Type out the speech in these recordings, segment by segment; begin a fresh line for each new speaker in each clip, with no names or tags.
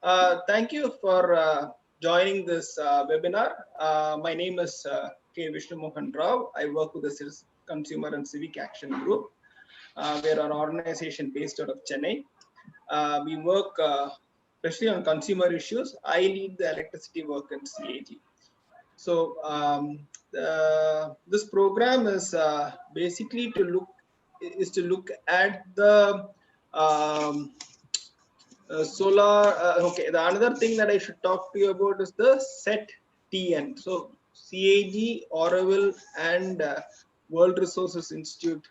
Thank you for joining this webinar. My name is K. Vishnu Mohan Rao. I work with the Consumer and Civic Action Group. We are an organization based out of Chennai. We work especially on consumer issues. I lead the electricity work in CAG. So this program is basically to look at the solar. Okay, the another thing that I should talk to you about is the SET-TN. So CAG, Auroville, and World Resources Institute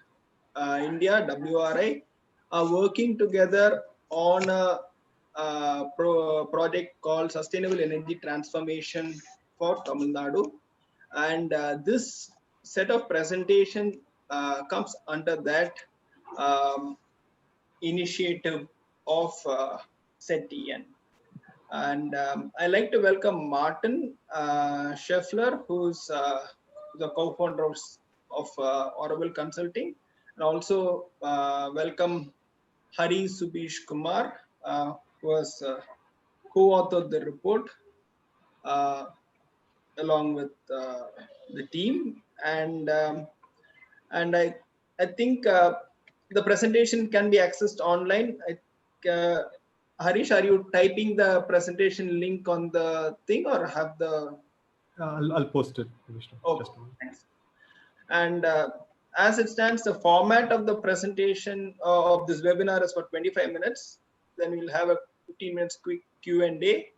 India (WRI) are working together on a project called Sustainable Energy Transformation for Tamil Nadu, and this set of presentation comes under that um, initiative of SET-TN. And I like to welcome Martin Scheffler, who's the co-founder of Auroville Consulting, and also welcome Hari Subish Kumar, who has co-authored the report along with the team. And I think the presentation can be accessed online. Harish, are you typing the presentation link on the thing, or have the?
I'll post it.
Oh, thanks. And as it stands, the format of the presentation of this webinar is for 25 minutes. Then we'll have a 15 minutes quick Q&A.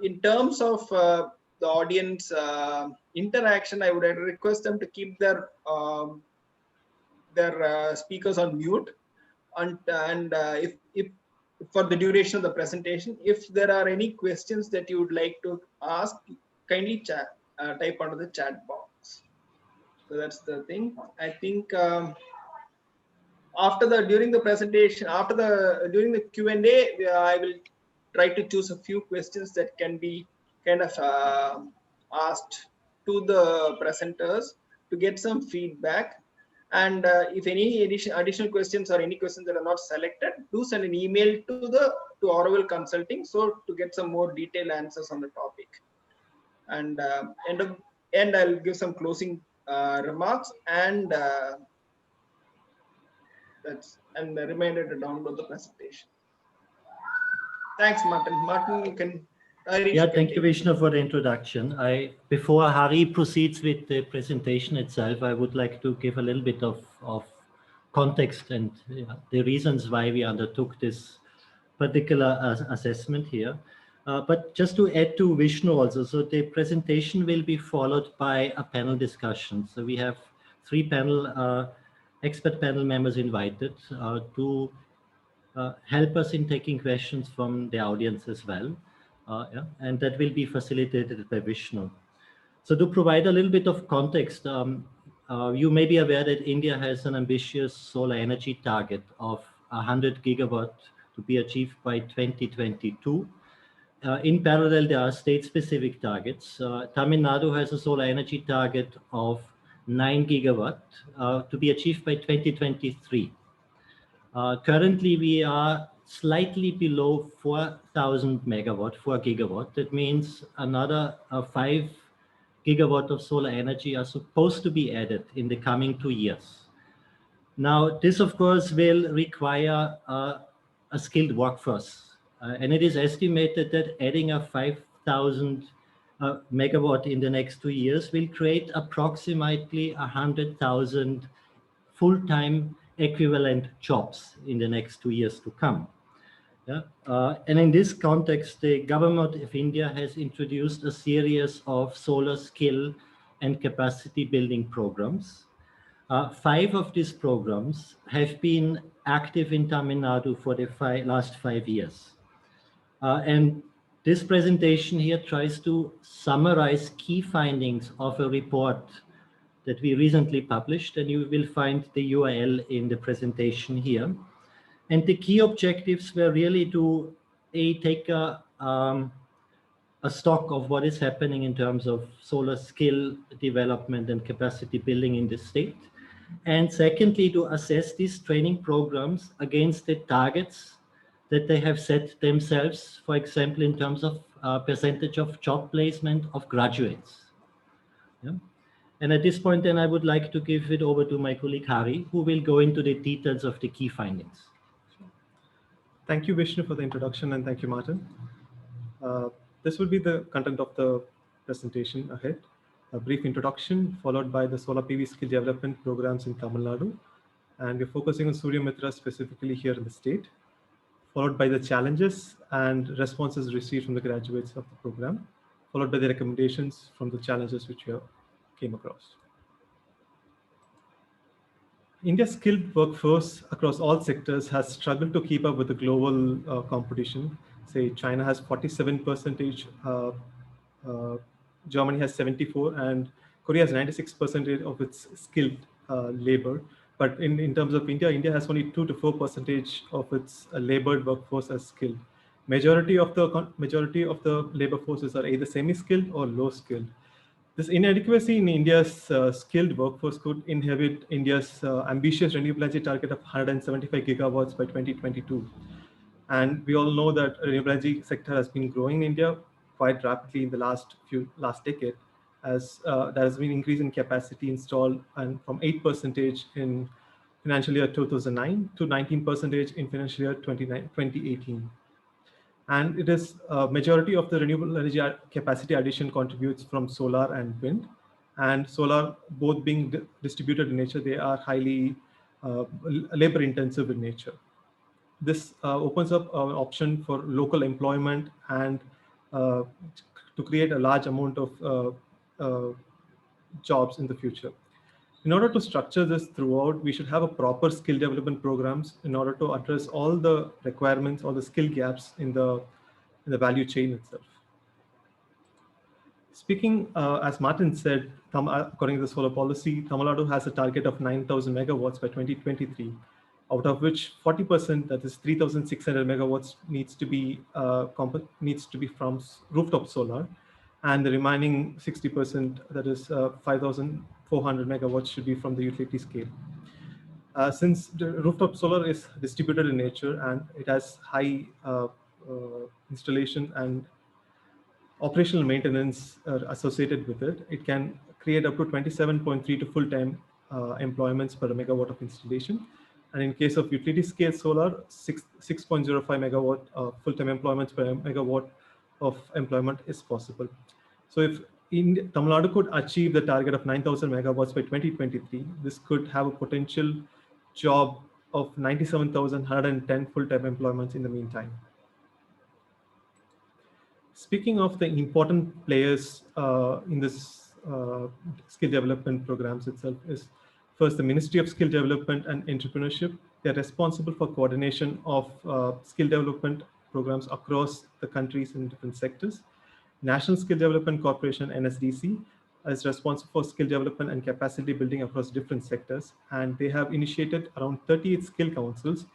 In terms of the audience interaction, I would request them to keep their speakers on mute, and if for the duration of the presentation. If there are any questions that you would like to ask, kindly type onto the chat box. So that's the thing. I think during the presentation, during the Q&A, I will try to choose a few questions that can be kind of asked to the presenters to get some feedback. And if any additional questions or any questions that are not selected, do send an email to Auroville Consulting, so to get some more detailed answers on the topic. And end I'll give some closing remarks, and and a reminder to download the presentation. Thanks, Martin. Martin, you can.
Thank you, Vishnu, for the introduction. Before Hari proceeds with the presentation itself, I would like to give a little bit of context and the reasons why we undertook this particular assessment here. But just to add to Vishnu also, so the presentation will be followed by a panel discussion. So we have 3 expert panel members invited to help us in taking questions from the audience as well. And that will be facilitated by Vishnu. So to provide a little bit of context, you may be aware that India has an ambitious solar energy target of 100 gigawatt to be achieved by 2022. In parallel, there are state-specific targets. Tamil Nadu has a solar energy target of 9 gigawatt to be achieved by 2023. Currently, we are slightly below 4,000 megawatt, 4 gigawatt. That means another 5 gigawatt of solar energy are supposed to be added in the coming 2 years. Now, this, of course, will require a skilled workforce. And it is estimated that adding a 5,000 megawatt in the next 2 years will create approximately 100,000 full-time equivalent jobs in the next 2 years to come. And in this context, the government of India has introduced a series of solar skill and capacity building programs. 5 of these programs have been active in Tamil Nadu for the last 5 years. And this presentation here tries to summarize key findings of a report that we recently published, and you will find the URL in the presentation here. And the key objectives were really to take a stock of what is happening in terms of solar skill development and capacity building in the state. And secondly, to assess these training programs against the targets that they have set themselves, for example, in terms of percentage of job placement of graduates. Yeah? And at this point, then I would like to give it over to my colleague Hari, who will go into the details of the key findings.
Thank you, Vishnu, for the introduction, and thank you, Martin. This will be the content of the presentation ahead. A brief introduction, followed by the solar PV skill development programs in Tamil Nadu. And we're focusing on Surya Mitra specifically here in the state, followed by the challenges and responses received from the graduates of the program, followed by the recommendations from the challenges which we came across. India's skilled workforce across all sectors has struggled to keep up with the global competition. Say China has 47%, Germany has 74%, and Korea has 96% of its skilled labor. But in terms of India, India has only 2 to 4% of its labored workforce as skilled. Majority of the labor forces are either semi-skilled or low-skilled. This inadequacy in India's skilled workforce could inhibit India's ambitious renewable energy target of 175 gigawatts by 2022. And we all know that renewable energy sector has been growing in India quite rapidly in the last decade, as there has been increase in capacity installed, and from 8% in financial year 2009 to 19% in financial year 2018. And it is majority of the renewable energy capacity addition contributes from solar and wind. And solar, both being distributed in nature, they are highly labor intensive in nature. This opens up an option for local employment and to create a large amount of jobs in the future. In order to structure this throughout, we should have a proper skill development programs in order to address all the requirements or the skill gaps in the value chain itself. Speaking, as Martin said, according to the solar policy, Tamil Nadu has a target of 9,000 megawatts by 2023, out of which 40%, that is 3,600 megawatts, needs to be from rooftop solar, and the remaining 60%, that is 5,400 megawatts, should be from the utility scale. Since the rooftop solar is distributed in nature and it has high installation and operational maintenance associated with it, it can create up to 27.3 to full-time employments per megawatt of installation. And in case of utility scale solar, 6.05 megawatt full-time employments per megawatt of employment is possible. So if Tamil Nadu could achieve the target of 9,000 megawatts by 2023, this could have a potential job of 97,110 full-time employments in the meantime. Speaking of the important players in this skill development programs itself is first the Ministry of Skill Development and Entrepreneurship. They're responsible for coordination of skill development programs across the countries in different sectors. National Skill Development Corporation, NSDC, is responsible for skill development and capacity building across different sectors. And they have initiated around 38 skill councils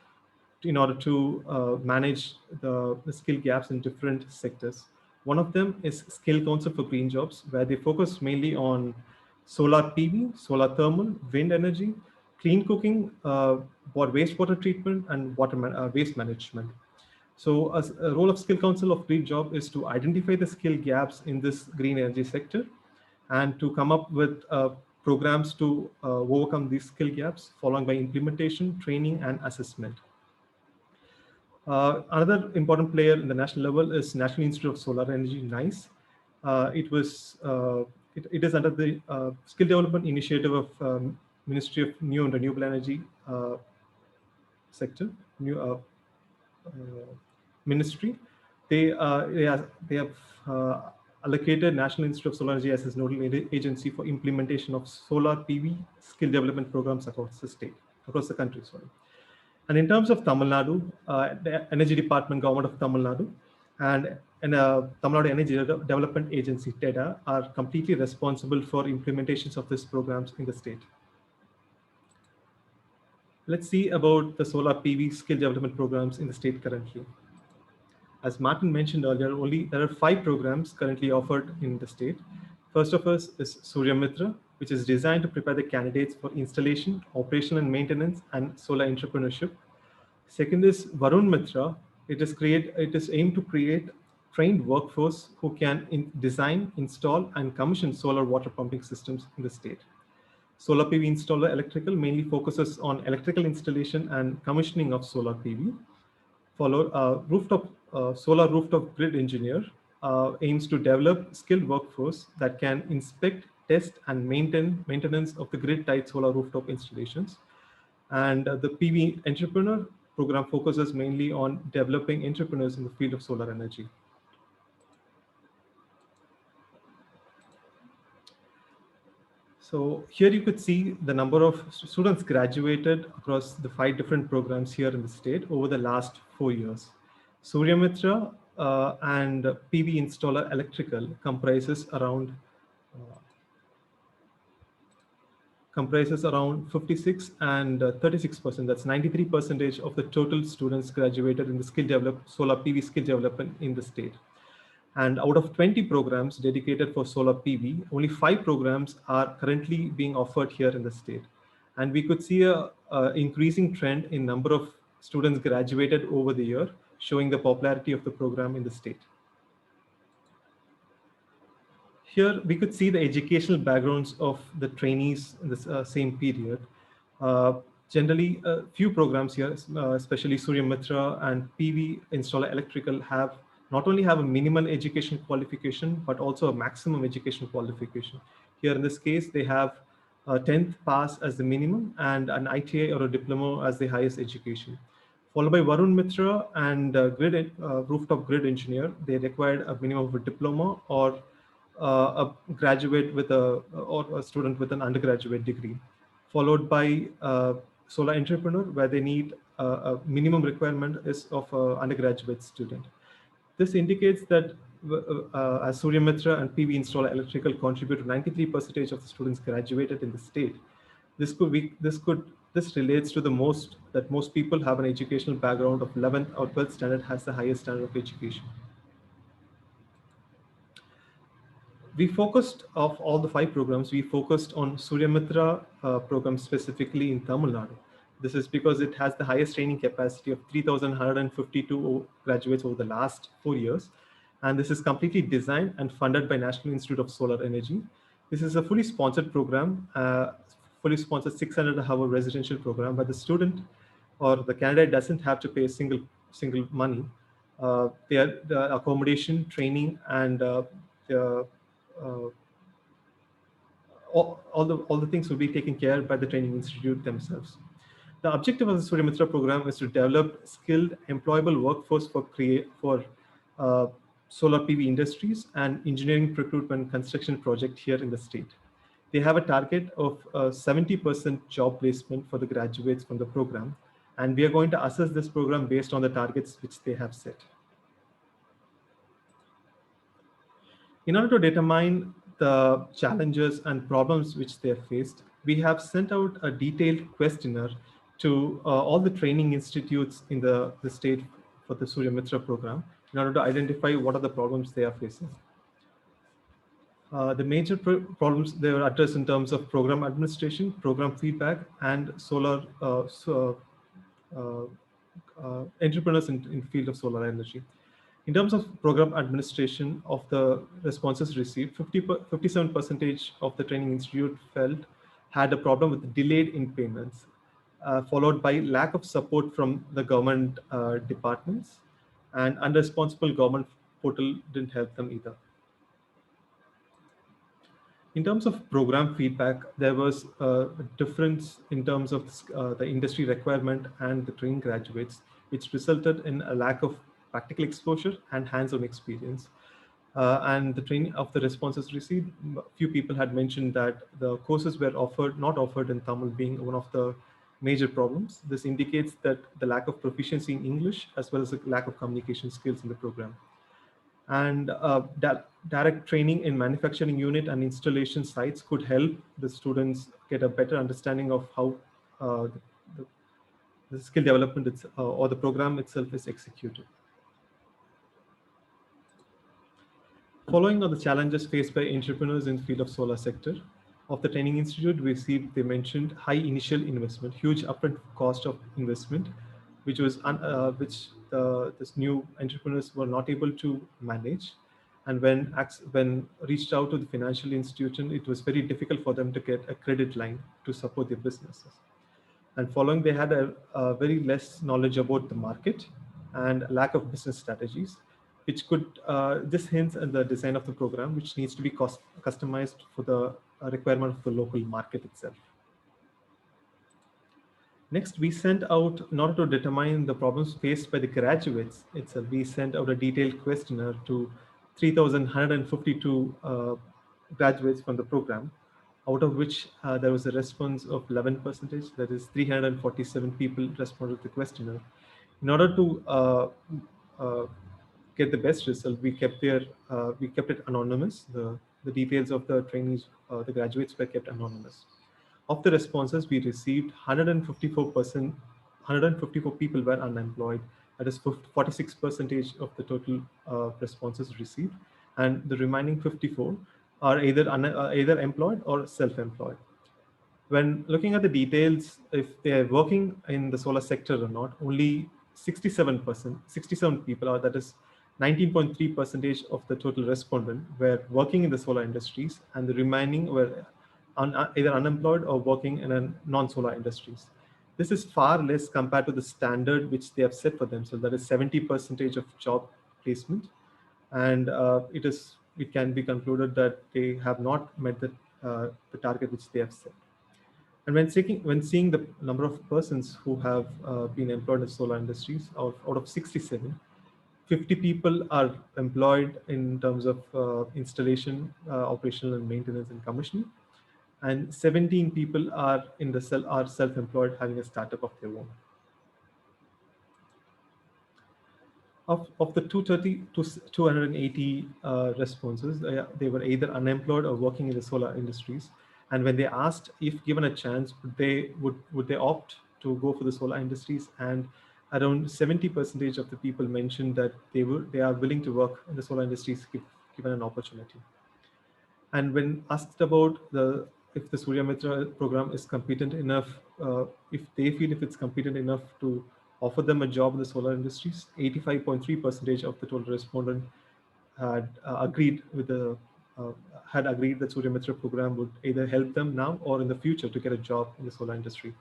in order to manage the skill gaps in different sectors. One of them is Skill Council for Green Jobs, where they focus mainly on solar PV, solar thermal, wind energy, clean cooking, wastewater treatment, and waste management. So as a role of Skill Council of Green Job is to identify the skill gaps in this green energy sector and to come up with programs to overcome these skill gaps, followed by implementation, training, and assessment. Another important player in the national level is National Institute of Solar Energy, NICE. It is under the Skill Development Initiative of Ministry of New and Renewable Energy sector, ministry. They have allocated National Institute of Solar Energy as its nodal agency for implementation of solar PV skill development programs across the country. And in terms of Tamil Nadu, the Energy Department, Government of Tamil Nadu, and Tamil Nadu Energy Development Agency, TEDA, are completely responsible for implementations of these programs in the state. Let's see about the solar PV skill development programs in the state currently. As Martin mentioned earlier, there are 5 programs currently offered in the state. First of us is Surya Mitra, which is designed to prepare the candidates for installation, operation and maintenance, and solar entrepreneurship. Second is Varun Mitra, It is aimed to create trained workforce who can design, install, and commission solar water pumping systems in the state. Solar PV installer electrical mainly focuses on electrical installation and commissioning of solar PV. Followed, solar rooftop grid engineer aims to develop skilled workforce that can inspect, test, and maintain maintenance of the grid-tied solar rooftop installations. And the PV entrepreneur program focuses mainly on developing entrepreneurs in the field of solar energy. So here you could see the number of students graduated across the 5 different programs here in the state over the last 4 years. Suryamitra and PV installer electrical comprises around 56 and 36%. That's 93% of the total students graduated in the solar PV skill development in the state. And out of 20 programs dedicated for solar PV, only 5 programs are currently being offered here in the state. And we could see a increasing trend in number of students graduated over the year, showing the popularity of the program in the state. Here we could see the educational backgrounds of the trainees in the same period. Generally, a few programs here, especially Suryamitra and PV installer electrical, not only have a minimal education qualification, but also a maximum education qualification. Here in this case, they have a 10th pass as the minimum and an ITI or a diploma as the highest education. Followed by Varun Mitra and rooftop grid engineer. They required a minimum of a diploma or a graduate or a student with an undergraduate degree. Followed by solar entrepreneur, where they need a minimum requirement is of an undergraduate student. This indicates that as Suryamitra and PV installer electrical contribute to 93% of the students graduated in the state. This relates to that most people have an educational background of 11th or 12th standard has the highest standard of education. Of all the 5 programs, we focused on Suryamitra program specifically in Tamil Nadu. This is because it has the highest training capacity of 3,152 graduates over the last 4 years. And this is completely designed and funded by National Institute of Solar Energy. This is a fully sponsored program, fully sponsored 600-hour residential program, where the student or the candidate doesn't have to pay a single money. The accommodation, training, and all the things will be taken care by the training institute themselves. The objective of the Suryamitra program is to develop skilled, employable workforce for solar PV industries and engineering recruitment construction project here in the state. They have a target of 70% job placement for the graduates from the program, and we are going to assess this program based on the targets which they have set. In order to determine the challenges and problems which they have faced, we have sent out a detailed questionnaire to all the training institutes in the state for the Suryamitra program in order to identify what are the problems they are facing. The major problems they were addressed in terms of program administration, program feedback, and solar entrepreneurs in field of solar energy. In terms of program administration of the responses received, 57% of the training institute had a problem with delayed in payments, followed by lack of support from the government departments, and unresponsible government portal didn't help them either. In terms of program feedback, there was a difference in terms of the industry requirement and the training graduates, which resulted in a lack of practical exposure and hands-on experience. And the training of the responses received, few people had mentioned that the courses were not offered in Tamil being one of the major problems. This indicates that the lack of proficiency in English as well as the lack of communication skills in the program. And direct training in manufacturing unit and installation sites could help the students get a better understanding of how the skill development or the program itself is executed. Following are the challenges faced by entrepreneurs in the field of solar sector. Of the training institute, they mentioned high initial investment, huge upfront cost of investment, which this new entrepreneurs were not able to manage. And when reached out to the financial institution, it was very difficult for them to get a credit line to support their businesses. And following, they had a very less knowledge about the market and lack of business strategies, which could this hints at the design of the program, which needs to be customized for the requirement of the local market itself. Next, we sent out, in order to determine the problems faced by the graduates itself, we sent out a detailed questionnaire to 3,152 graduates from the program, out of which there was a response of 11%, that is 347 people responded to the questionnaire. In order to get the best result, we kept it anonymous. The details of the trainees, the graduates were kept anonymous. Of the responses we received, 154 people were unemployed. That is 46% of the total responses received, and the remaining 54 are either employed or self-employed. When looking at the details, if they are working in the solar sector or not, only 67 people, or that is 19.3% of the total respondent, were working in the solar industries, and the remaining were either unemployed or working in a non-solar industries. This is far less compared to the standard which they have set for themselves, that is 70% of job placement, and it can be concluded that they have not met the target which they have set. And when seeing the number of persons who have been employed in solar industries, out of 67, 50 people are employed in terms of installation, operational and maintenance and commissioning, and 17 people are self-employed, having a startup of their own. Of the 280 responses, they were either unemployed or working in the solar industries. And when they asked if given a chance, would they opt to go for the solar industries, and around 70% of the people mentioned that they are willing to work in the solar industries if given an opportunity. And when asked about if the Surya Mitra program is competent enough, if they feel if it's competent enough to offer them a job in the solar industries, 85.3% of the total respondent had agreed that Surya Mitra program would either help them now or in the future to get a job in the solar industry.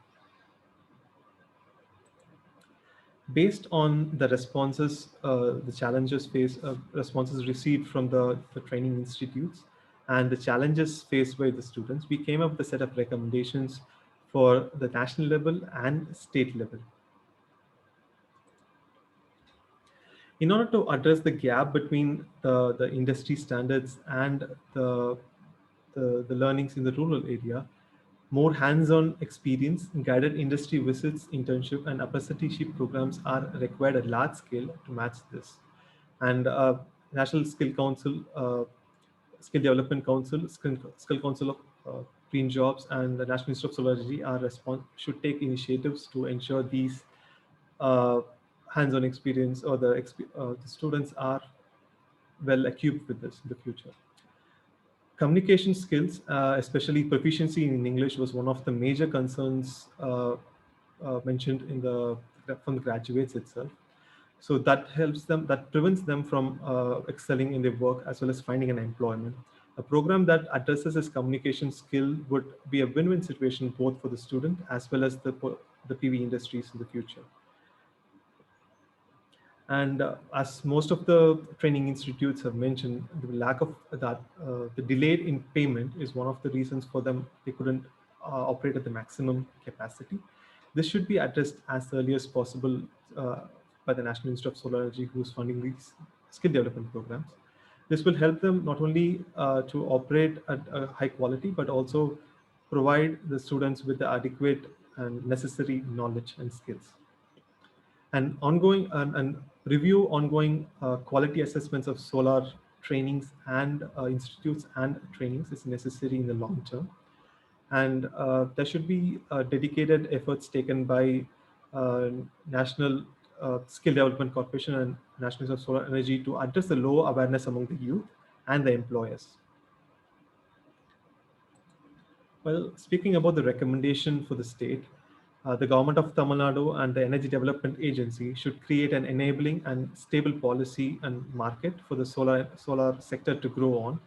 Based on the responses, the challenges responses received from the training institutes, and the challenges faced by the students, we came up with a set of recommendations for the national level and state level. In order to address the gap between the industry standards and the learnings in the rural area, more hands-on experience, guided industry visits, internship, and apprenticeship programs are required at large scale to match this. And National Skill Council, Skill Development Council, Skill Council of Green Jobs, and the National Institute of Solar Energy should take initiatives to ensure these hands-on experience or the students are well equipped with this in the future. Communication skills, especially proficiency in English, was one of the major concerns mentioned from the graduates itself. So that prevents them from excelling in their work as well as finding an employment. A program that addresses this communication skill would be a win-win situation both for the student as well as the PV industries in the future. And as most of the training institutes have mentioned, the lack of that, the delayed in payment is one of the reasons for them. They couldn't operate at the maximum capacity. This should be addressed as early as possible by the National Institute of Solar Energy, who is funding these skill development programs. This will help them not only to operate at a high quality, but also provide the students with the adequate and necessary knowledge and skills. And review ongoing quality assessments of solar trainings and institutes and trainings is necessary in the long term. And there should be dedicated efforts taken by National Skill Development Corporation and National Institute of Solar Energy to address the low awareness among the youth and the employers. Well, speaking about the recommendation for the state, The government of Tamil Nadu and the Energy Development Agency should create an enabling and stable policy and market for the solar sector to grow on,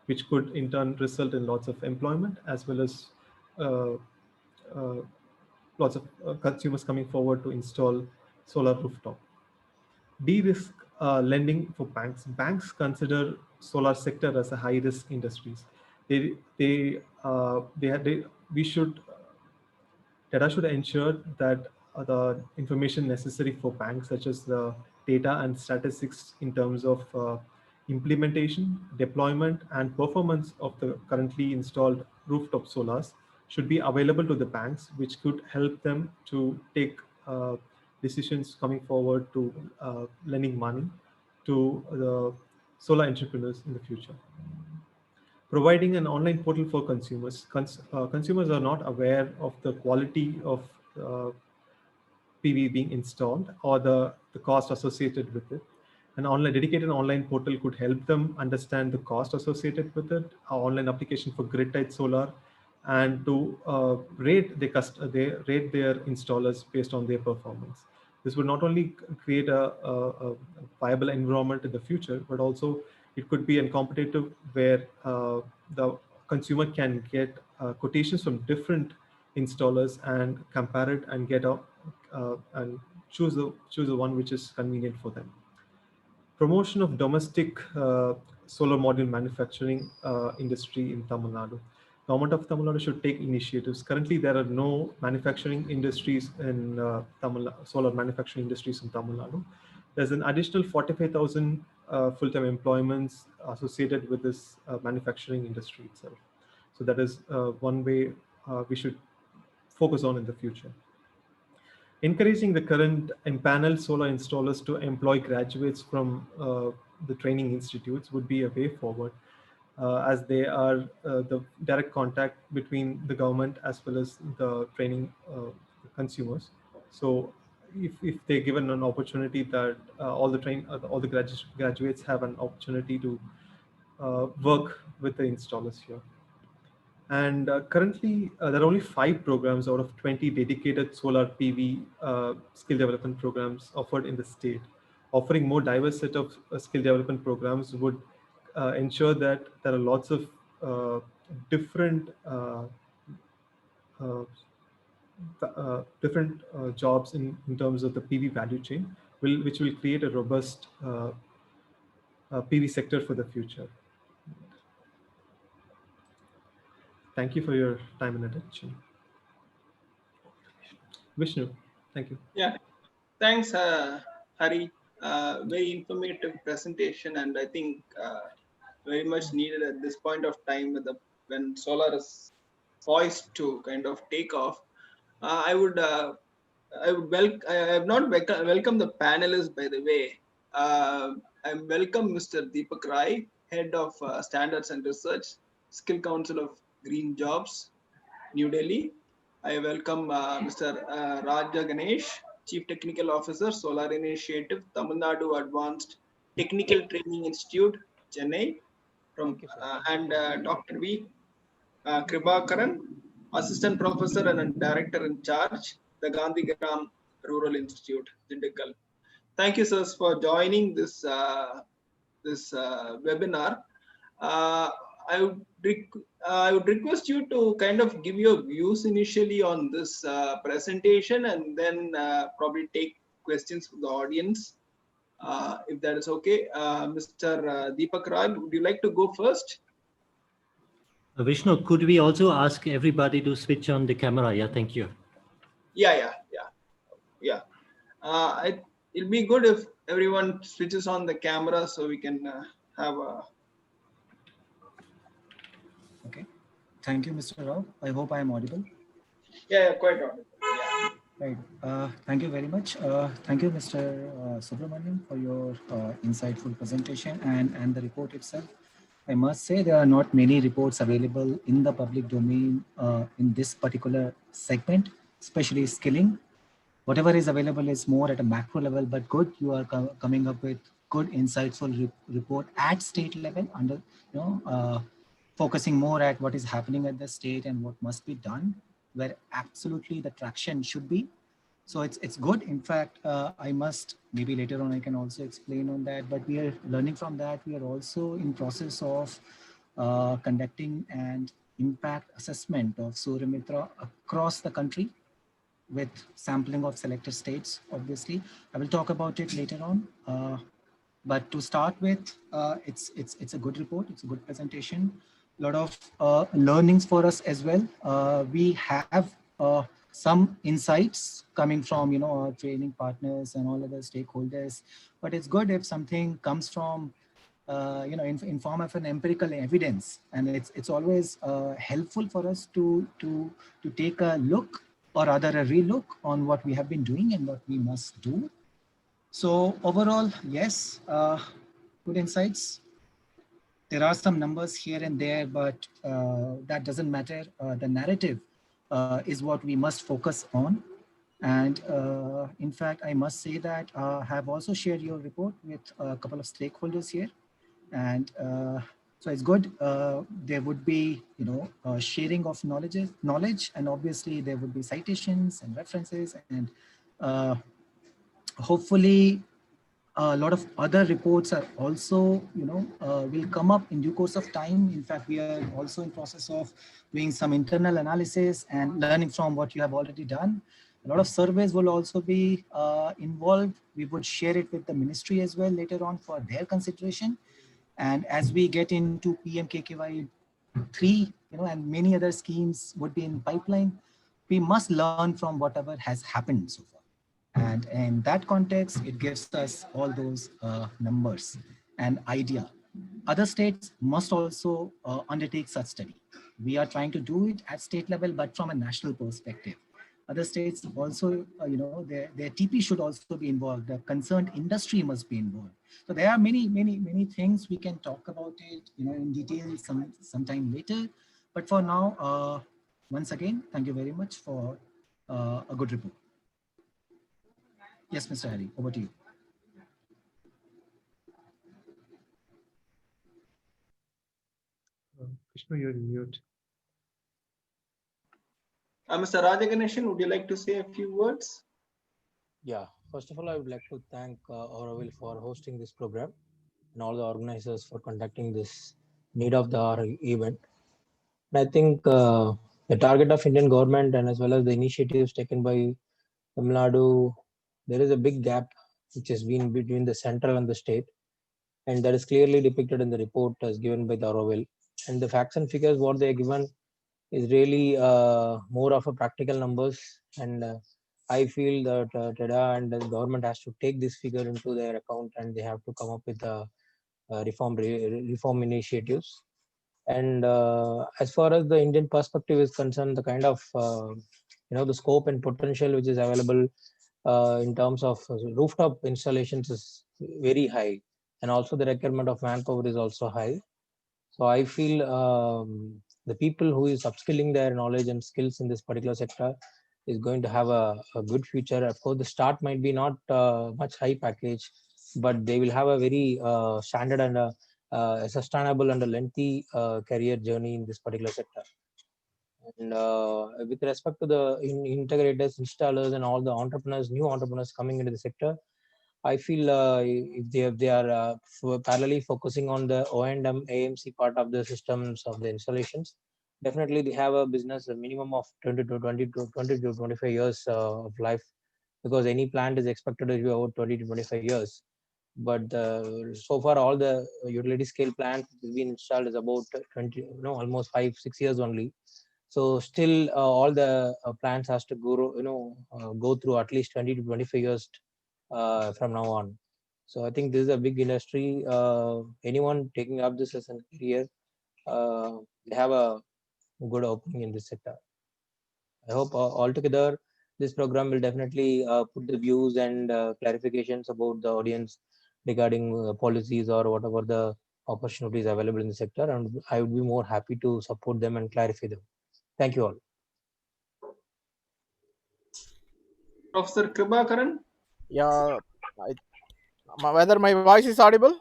which could in turn result in lots of employment as well as uh, uh, lots of consumers coming forward to install solar rooftop. De-risk lending for banks. Banks consider solar sector as a high-risk industries. We should Data should ensure that the information necessary for banks, such as the data and statistics in terms of implementation, deployment, and performance of the currently installed rooftop solars, should be available to the banks, which could help them to take decisions coming forward to lending money to the solar entrepreneurs in the future. Providing an online portal for consumers. Consumers are not aware of the quality of PV being installed or the cost associated with it. An dedicated online portal could help them understand the cost associated with it, an online application for grid-tied solar, and to rate their installers based on their performance. This would not only create a viable environment in the future, but also it could be a competitive where the consumer can get quotations from different installers and compare it and get and choose the one which is convenient for them. Promotion of domestic solar module manufacturing industry in Tamil Nadu. Government of Tamil Nadu should take initiatives. Currently, there are no manufacturing industries in solar manufacturing industries in Tamil Nadu. There's an additional 45,000 full-time employments associated with this manufacturing industry itself. So that is one way we should focus on in the future. Encouraging the current empaneled solar installers to employ graduates from the training institutes would be a way forward, as they are the direct contact between the government as well as the training consumers. So if they're given an opportunity that all the graduates have an opportunity to work with the installers here. And currently, there are only 5 programs out of 20 dedicated solar PV skill development programs offered in the state. Offering more diverse set of skill development programs would ensure that there are lots of different jobs in terms of the PV value chain, which will create a robust PV sector for the future. Thank you for your time and attention. Vishnu, thank you.
Yeah, thanks, Hari. Very informative presentation, and I think very much needed at this point of time when solar is poised to kind of take off. I have not welcome the panelists, by the way. I welcome Mr. Deepak Rai, Head of Standards and Research, Skill Council of Green Jobs, New Delhi. I welcome Mr. Raja Ganesh, Chief Technical Officer, Solar Initiative, Tamil Nadu Advanced Technical Training Institute, Chennai, and Dr. V. Kribakaran, Assistant Professor and Director in Charge, the Gandhigram Rural Institute, Dindigul. Thank you, sirs, for joining this webinar. I would request you to kind of give your views initially on this presentation, and then probably take questions from the audience, if that is okay. Mr. Deepak Rai, would you like to go first?
Vishnu, could we also ask everybody to switch on the camera? Yeah, thank you.
Yeah. It'll be good if everyone switches on the camera so we can have a...
Okay. Thank you, Mr. Rao. I hope I am audible.
Yeah, quite audible. Yeah.
Right. Thank you very much. Thank you, Mr. Subramaniam, for your insightful presentation and the report itself. I must say there are not many reports available in the public domain in this particular segment, especially skilling. Whatever is available is more at a macro level, but good. You are coming up with good, insightful report at state level, focusing more at what is happening at the state and what must be done. where absolutely the traction should be. So it's good. In fact, I must, maybe later on I can also explain on that, but we are learning from that. We are also in process of conducting an impact assessment of Suryamitra across the country with sampling of selected states, obviously. I will talk about it later on. But to start with, it's a good report. It's a good presentation. A lot of learnings for us as well. We have some insights coming from our training partners and all other stakeholders. But it's good if something comes from in form of an empirical evidence, and it's always helpful for us to take a look, or rather a relook on what we have been doing and what we must do. So overall, yes, good insights. There are some numbers here and there, but that doesn't matter. The narrative is what we must focus on. And in fact, I must say that I have also shared your report with a couple of stakeholders here. And so it's good. There would be, sharing of knowledge, and obviously there would be citations and references, and hopefully a lot of other reports are also, will come up in due course of time. In fact, we are also in process of doing some internal analysis and learning from what you have already done. A lot of surveys will also be involved. We would share it with the ministry as well later on for their consideration. And as we get into PMKKY 3, and many other schemes would be in pipeline, we must learn from whatever has happened so far. And in that context, it gives us all those numbers and idea. Other states must also undertake such study. We are trying to do it at state level, but from a national perspective. Other states also, their TP should also be involved. The concerned industry must be involved. So there are many things we can talk about it, in detail sometime later. But for now, once again, thank you very much for a good report. Yes, Mr. Hari, over to you.
Krishna, you're in mute.
Mr. Rajaganeshan, would you like to say a few words?
Yeah, first of all, I would like to thank Auroville for hosting this program and all the organizers for conducting this need of the hour event. And I think the target of Indian government and as well as the initiatives taken by Tamil Nadu, there is a big gap which has been between the central and the state, and that is clearly depicted in the report as given by the Auroville. And the facts and figures what they are given is really more of a practical numbers, and I feel that TEDA and the government has to take this figure into their account, and they have to come up with reform initiatives. And as far as the Indian perspective is concerned, the kind of the scope and potential which is available in terms of rooftop installations is very high, and also the requirement of manpower is also high. So I feel the people who is upskilling their knowledge and skills in this particular sector is going to have a good future. Of course, the start might be not much high package, but they will have a very standard and a sustainable and a lengthy career journey in this particular sector. And with respect to the integrators, installers, and all the entrepreneurs, new entrepreneurs coming into the sector, I feel if they are parallelly focusing on the O&M AMC part of the systems of the installations, definitely they have a business, a minimum of 20 to 25 years of life, because any plant is expected to be about 20 to 25 years. But so far, all the utility scale plants that have been installed is about 20, almost 5-6 years only. So still, all the plants has to go through at least 20 to 25 years from now on. So I think this is a big industry. Anyone taking up this as a career, they have a good opening in this sector. I hope altogether this program will definitely put the views and clarifications about the audience regarding policies or whatever the opportunities available in the sector, and I would be more happy to support them and clarify them. Thank you all.
Professor Kribakaran?
Yeah, whether my voice is audible?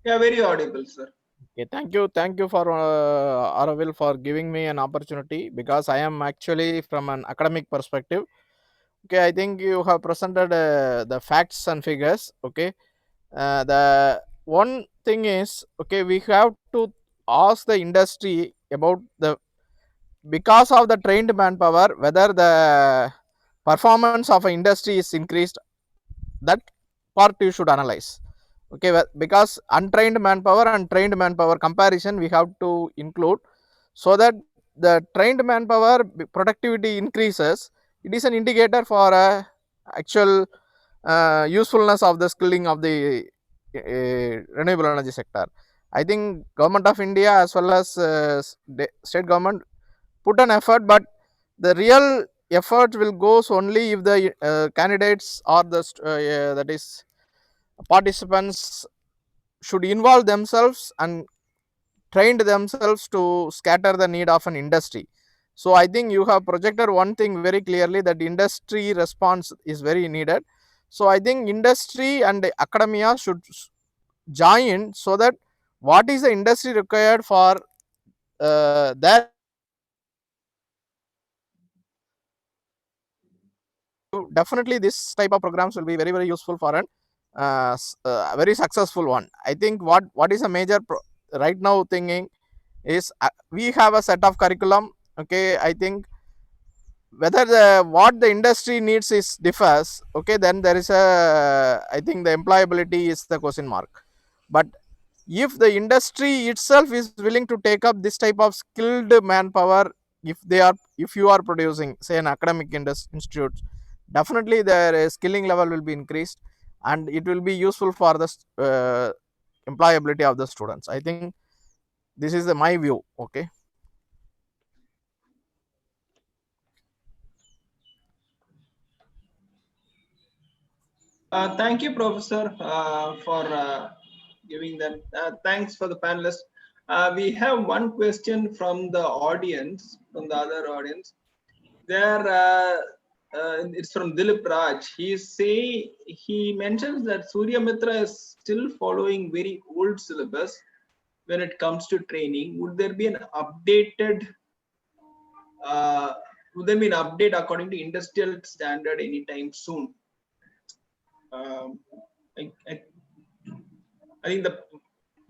Yeah, very audible, sir.
Okay, thank you for Aravil for giving me an opportunity, because I am actually from an academic perspective. Okay, I think you have presented the facts and figures. Okay, the one thing is, okay, we have to ask the industry about the, because of the trained manpower, whether the performance of an industry is increased. That part you should analyze. Okay, because untrained manpower and trained manpower comparison we have to include, so that the trained manpower productivity increases. It is an indicator for actual usefulness of the skilling of the renewable energy sector. I think government of India as well as state government put an effort, but the real effort will goes only if the candidates or the that is participants should involve themselves and trained themselves to scatter the need of an industry. So I think you have projected one thing very clearly, that industry response is very needed. So I think industry and academia should join, so that what is the industry required for that, definitely this type of programs will be very useful for an very successful one. I think what is a major right now thinking is, we have a set of curriculum. Okay, I think whether the what the industry needs is differs. Okay, then there is a, I think the employability is the question mark. But if the industry itself is willing to take up this type of skilled manpower, if you are producing say an academic institute, definitely their skilling level will be increased, and it will be useful for the employability of the students. I think this is my view. Okay.
Thank you, Professor, for giving that. Thanks for the panelists. We have one question from the audience, from the other audience. There, it's from Dilip Raj. He mentions that Surya Mitra is still following very old syllabus when it comes to training. Would there be an updated? Would there be an update according to industrial standard anytime soon? I think the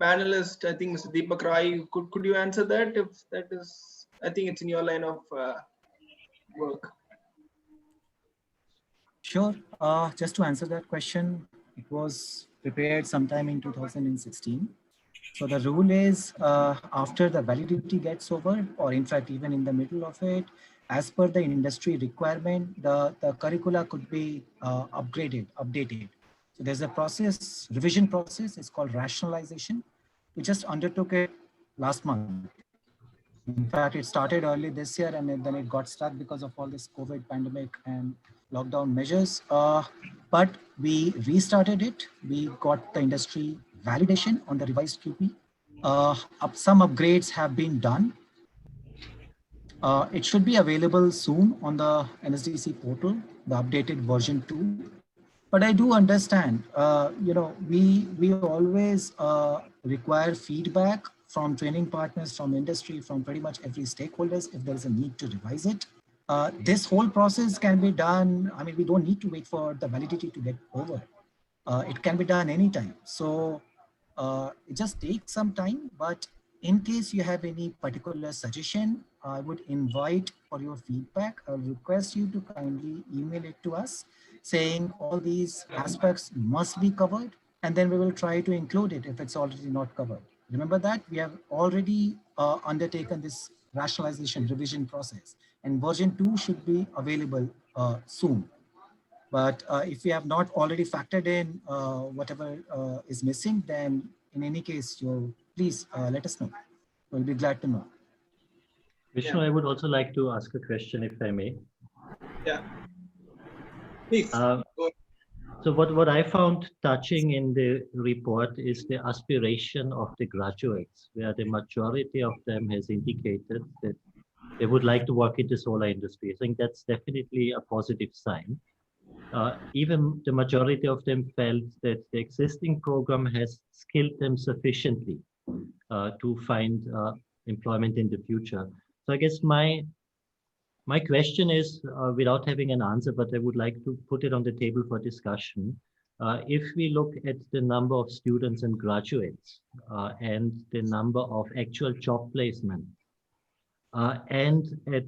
panelist, I think Mr. Deepak Rai, could you answer that? If that is, I think it's in your line of work.
Sure. Just to answer that question, it was prepared sometime in 2016. So the rule is after the validity gets over, or in fact, even in the middle of it, as per the industry requirement, the curricula could be updated. So there's a process, revision process, it's called rationalization. We just undertook it last month. In fact, it started early this year and then it got stuck because of all this COVID pandemic and lockdown measures. But we restarted it. We got the industry validation on the revised QP. Some upgrades have been done. It should be available soon on the NSDC portal, the updated version 2. But I do understand, we always require feedback from training partners, from industry, from pretty much every stakeholders if there is a need to revise it. This whole process can be done. I mean, we don't need to wait for the validity to get over. It can be done anytime. So it just takes some time, but in case you have any particular suggestion, I would invite for your feedback. I'll request you to kindly email it to us saying all these aspects must be covered, and then we will try to include it if it's already not covered. Remember that we have already undertaken this rationalization revision process, and version 2 should be available soon. But if we have not already factored in whatever is missing, then in any case, please let us know. We'll be glad to know.
Vishnu, I would also like to ask a question, if I may.
Yeah. Please.
So what I found touching in the report is the aspiration of the graduates, where the majority of them has indicated that they would like to work in the solar industry. I think that's definitely a positive sign. Even the majority of them felt that the existing program has skilled them sufficiently. to find employment in the future. So I guess my question is, without having an answer, but I would like to put it on the table for discussion. If we look at the number of students and graduates and the number of actual job placement, and at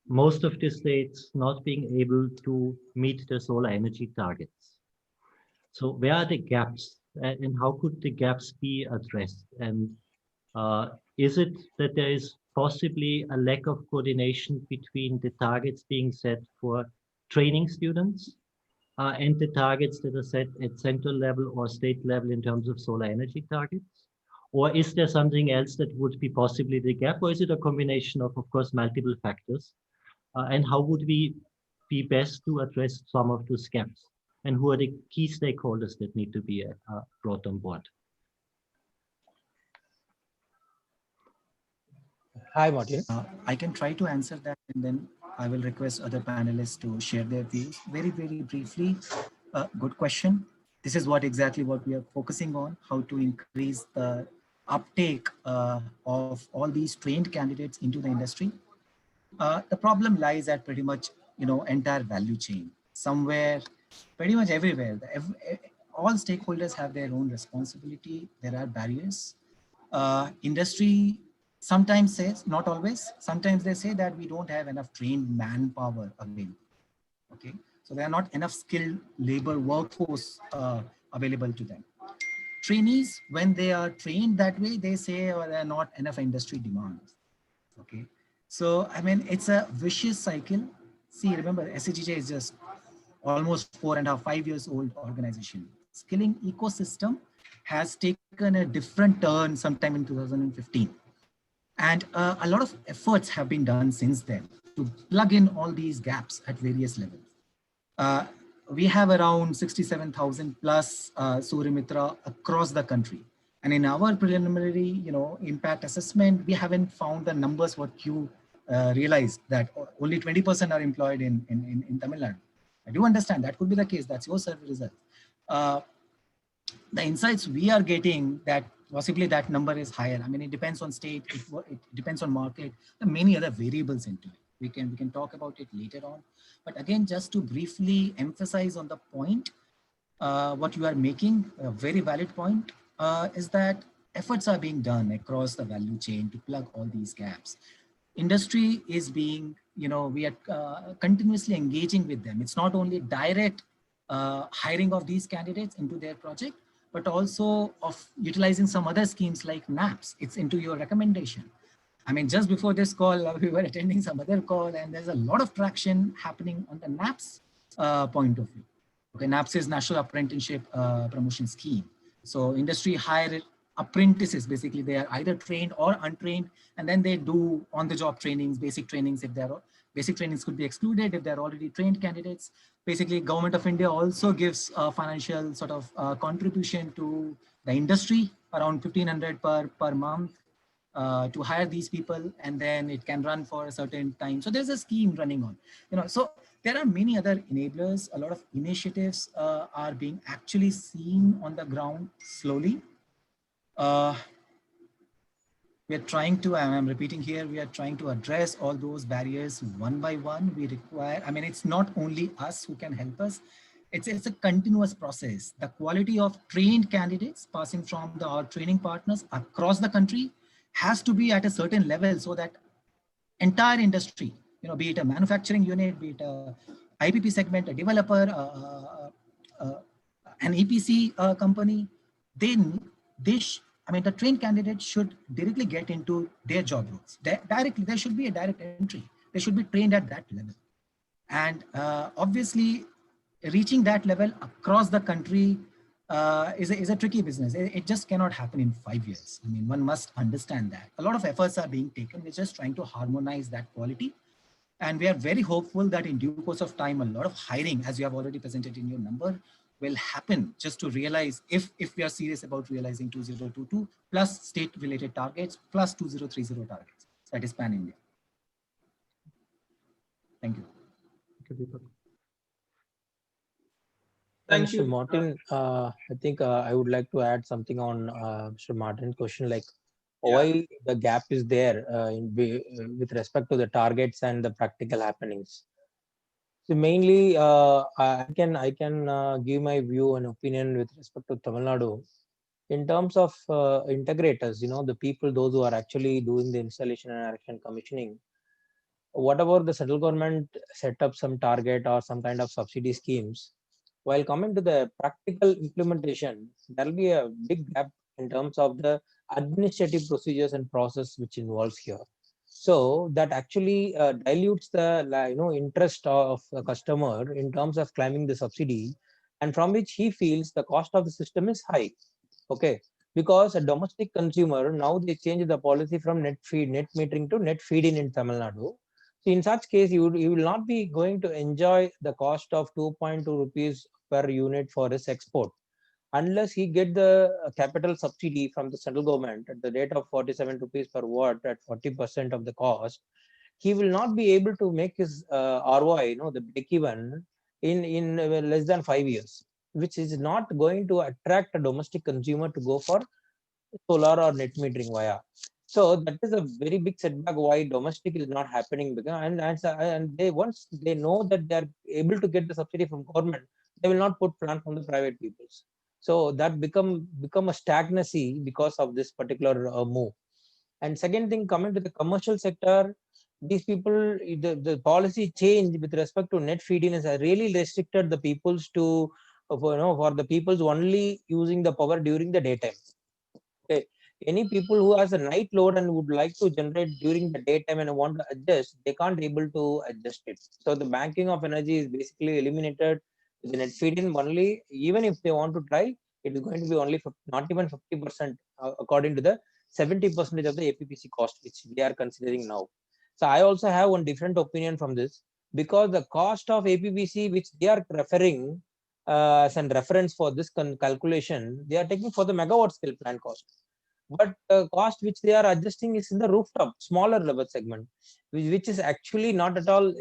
most of the states not being able to meet the solar energy targets. So where are the gaps, and how could the gaps be addressed? And is it that there is possibly a lack of coordination between the targets being set for training students and the targets that are set at central level or state level in terms of solar energy targets? Or is there something else that would be possibly the gap? Or is it a combination of course, multiple factors? And how would we be best to address some of those gaps? And who are the key stakeholders that need to be brought on board?
Hi, Martin.
I can try to answer that, and then I will request other panelists to share their views. Very, very briefly, good question. This is exactly what we are focusing on, how to increase the uptake of all these trained candidates into the industry. The problem lies at pretty much, entire value chain. Somewhere, pretty much everywhere, all stakeholders have their own responsibility. There are barriers. Industry sometimes says, not always, sometimes they say that we don't have enough trained manpower available. Okay, so there are not enough skilled labor workforce available to them. Trainees, when they are trained that way, they say there are not enough industry demands. Okay, so I mean, it's a vicious cycle. See, remember, SHEJ is just almost 4.5, 5 years old organization. Skilling ecosystem has taken a different turn sometime in 2015. And a lot of efforts have been done since then to plug in all these gaps at various levels. We have around 67,000 plus Suryamitra across the country. And in our preliminary, impact assessment, we haven't found the numbers what you realized, that only 20% are employed in Tamil Nadu. I do understand that could be the case. That's your survey result. The insights we are getting that possibly that number is higher. I mean, it depends on state, it depends on market, and many other variables into it. We can talk about it later on. But again, just to briefly emphasize on the point, what you are making, a very valid point, is that efforts are being done across the value chain to plug all these gaps. Industry is being, we are continuously engaging with them. It's not only direct hiring of these candidates into their project, but also of utilizing some other schemes like NAPS. It's into your recommendation. I mean, just before this call, we were attending some other call, and there's a lot of traction happening on the NAPS point of view. Okay, NAPS is National Apprenticeship Promotion Scheme. So industry hire apprentices, basically they are either trained or untrained, and then they do on-the-job trainings, basic trainings. If they're basic trainings could be excluded if they're already trained candidates. Basically, Government of India also gives a financial sort of contribution to the industry, around 1,500 per month to hire these people, and then it can run for a certain time. So there's a scheme running on, so there are many other enablers. A lot of initiatives are being actually seen on the ground slowly. We are trying to, and I'm repeating here, we are trying to address all those barriers one by one. We require, I mean, it's not only us who can help us. It's a continuous process. The quality of trained candidates passing from our training partners across the country has to be at a certain level, so that entire industry, be it a manufacturing unit, be it a IPP segment, a developer, an EPC company, I mean, the trained candidates should directly get into their job roles. Directly, there should be a direct entry. They should be trained at that level. And obviously, reaching that level across the country is a tricky business. It just cannot happen in 5 years. I mean, one must understand that. A lot of efforts are being taken. We're just trying to harmonize that quality. And we are very hopeful that in due course of time, a lot of hiring, as you have already presented in your number, will happen, just to realize if we are serious about realizing 2022 plus state related targets plus 2030 targets, that is pan India. Thank you.
Thank you, Martin. I think I would like to add something on Mr. Martin's question. Like, why the gap is there with respect to the targets and the practical happenings. So mainly, I can give my view and opinion with respect to Tamil Nadu in terms of integrators. The people, those who are actually doing the installation and erection commissioning. Whatever the central government set up some target or some kind of subsidy schemes, while coming to the practical implementation, there will be a big gap in terms of the administrative procedures and process which involves here. So that actually dilutes the interest of the customer in terms of claiming the subsidy, and from which he feels the cost of the system is high. Okay, because a domestic consumer, now they change the policy from net metering to net feed-in Tamil Nadu. So in such case, you will not be going to enjoy the cost of 2.2 rupees per unit for his export unless he get the capital subsidy from the central government at the rate of 47 rupees per watt at 40% of the cost. He will not be able to make his ROI, the break even in less than 5 years, which is not going to attract a domestic consumer to go for solar or net metering via. So that is a very big setback why domestic is not happening. Because and they, once they know that they are able to get the subsidy from government, they will not put plant from the private peoples. So that become a stagnancy because of this particular move. And second thing, coming to the commercial sector, these people, the policy change with respect to net feed-in has really restricted the peoples to, for the peoples only using the power during the daytime. Okay, any people who has a night load and would like to generate during the daytime and want to adjust, they can't able to adjust it. So the banking of energy is basically eliminated with the net feed-in only. Even if they want to try, it is going to be only not even 50% according to the 70% of the APPC cost, which they are considering now. So I also have one different opinion from this, because the cost of APPC, which they are referring as a reference for this calculation, they are taking for the megawatt scale plant cost. But the cost which they are adjusting is in the rooftop, smaller level segment, which is actually not at all,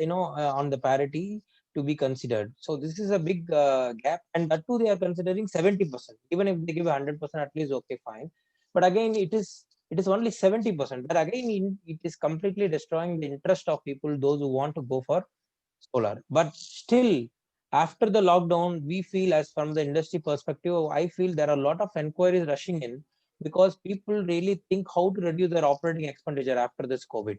on the parity to be considered. So this is a big gap, and that too they are considering 70%. Even if they give 100%, at least okay, fine. But again, it is only 70%. But again, it is completely destroying the interest of people, those who want to go for solar. But still, after the lockdown, we feel, as from the industry perspective, I feel there are a lot of inquiries rushing in, because people really think how to reduce their operating expenditure after this COVID.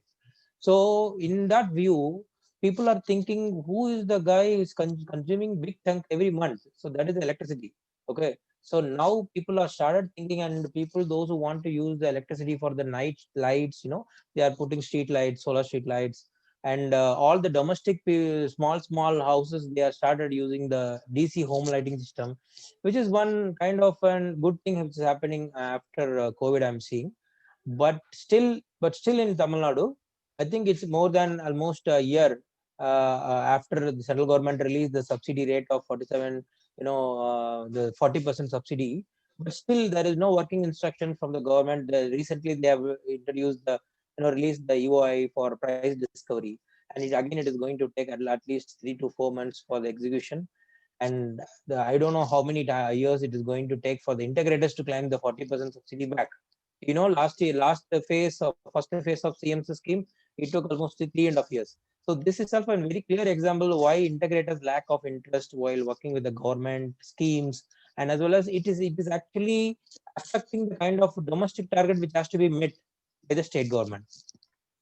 So in that view, people are thinking, who is the guy who is consuming big chunk every month? So that is electricity. Okay. So now people are started thinking, and people, those who want to use the electricity for the night lights, they are putting street lights, solar street lights, and all the domestic small houses, they are started using the DC home lighting system, which is one kind of a good thing which is happening after COVID, I'm seeing. But still in Tamil Nadu, I think it's more than almost a year after the central government released the subsidy rate of 47, the 40% subsidy. But still, there is no working instruction from the government. Recently, they have introduced the, released the EOI for price discovery, and it is going to take at least 3 to 4 months for the execution. And I don't know how many years it is going to take for the integrators to claim the 40% subsidy back. Last first phase of CMC scheme, it took almost 3.5 years. So this itself a very clear example why integrators lack of interest while working with the government schemes, and as well as it is actually affecting the kind of domestic target which has to be met by the state government.